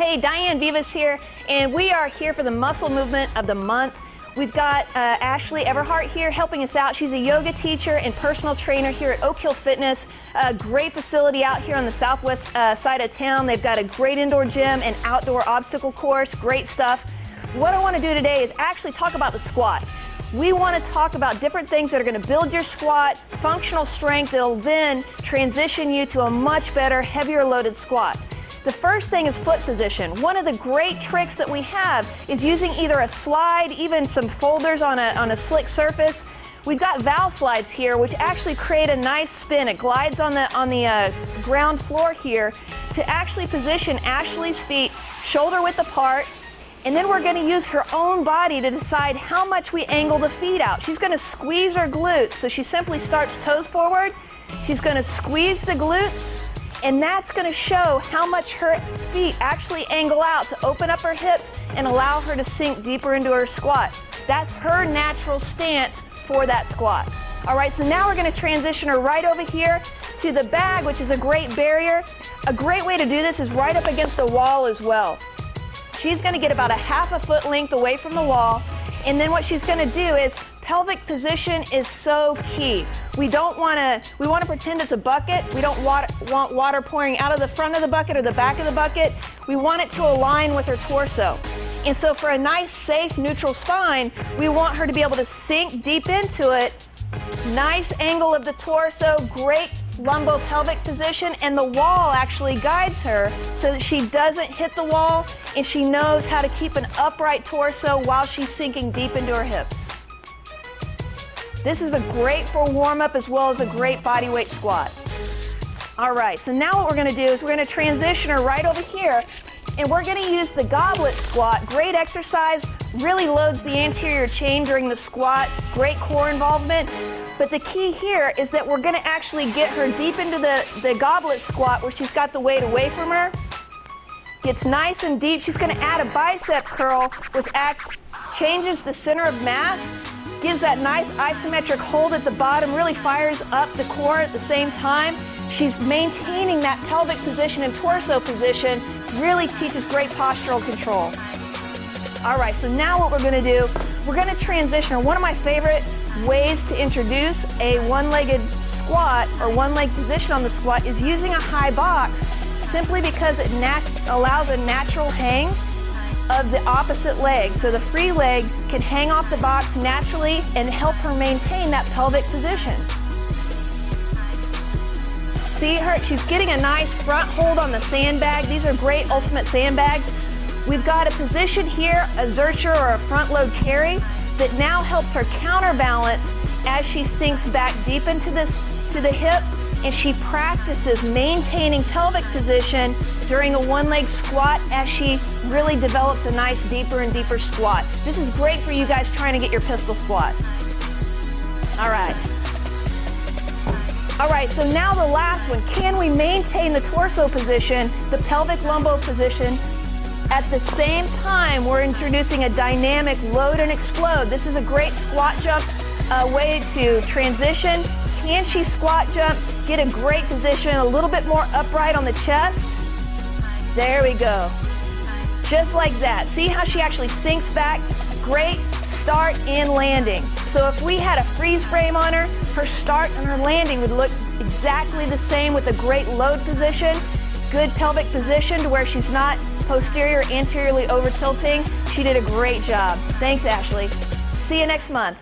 Hey, Diane Vivas here, and we are here for the muscle movement of the month. We've got Ashley EVERHART here helping us out. She's a yoga teacher and personal trainer here at Oak Hill Fitness. A great facility out here on the southwest side of town. They've got a great indoor gym and outdoor obstacle course. Great stuff. What I want to do today is actually talk about the squat. We want to talk about different things that are going to build your squat, functional strength that will then transition you to a much better, heavier loaded squat. The first thing is foot position. One of the great tricks that we have is using either a slide, even some folders on a slick surface. We've got valve slides here, which actually create a nice spin. It glides on the ground floor here to actually position Ashley's feet shoulder width apart. And then we're going to use her own body to decide how much we angle the feet out. She's going to squeeze her glutes. So she simply starts toes forward. She's going to squeeze the glutes. And that's going to show how much her feet actually angle out to open up her hips and allow her to sink deeper into her squat. That's her natural stance for that squat. All right, so now we're going to transition her right over here to the bag, which is a great barrier. A great way to do this is right up against the wall as well. She's going to get about a half a foot length away from the wall. And then what she's going to do is pelvic position is so key. We want to pretend it's a bucket. We don't want water pouring out of the front of the bucket or the back of the bucket. We want it to align with her torso. And so for a nice, safe, neutral spine, we want her to be able to sink deep into it. Nice angle of the torso, great lumbo-pelvic position, and the wall actually guides her so that she doesn't hit the wall and she knows how to keep an upright torso while she's sinking deep into her hips. This is a great for warm-up as well as a great body weight squat. All right, so now what we're going to do is we're going to transition her right over here, and we're going to use the goblet squat. Great exercise, really loads the anterior chain during the squat, great core involvement. But the key here is that we're going to actually get her deep into the goblet squat where she's got the weight away from her. Gets nice and deep. She's going to add a bicep curl, which changes the center of mass. Gives that nice isometric hold at the bottom, really fires up the core at the same time. She's maintaining that pelvic position and torso position, really teaches great postural control. All right, so now what we're going to do, we're going to transition her. One of my favorite ways to introduce a one-legged squat or one-leg position on the squat is using a high box, simply because it allows a natural hang of the opposite leg. So the free leg can hang off the box naturally and help her maintain that pelvic position. See her, she's getting a nice front hold on the sandbag. These are great ultimate sandbags. We've got a position here, a zercher or a front load carry, that now helps her counterbalance as she sinks back deep into the hip, and she practices maintaining pelvic position during a one-leg squat as she really develops a nice deeper and deeper squat. This is great for you guys trying to get your pistol squat. All right. All right, so now the last one. Can we maintain the torso position, the pelvic lumbo position? At the same time, we're introducing a dynamic load and explode. This is a great squat jump way to transition. Can she squat jump, get a great position, a little bit more upright on the chest? There we go. Just like that. See how she actually sinks back? Great start and landing. So if we had a freeze frame on her, her start and her landing would look exactly the same with a great load position, good pelvic position to where she's not posterior, anteriorly over tilting. She did a great job. Thanks, Ashley. See you next month.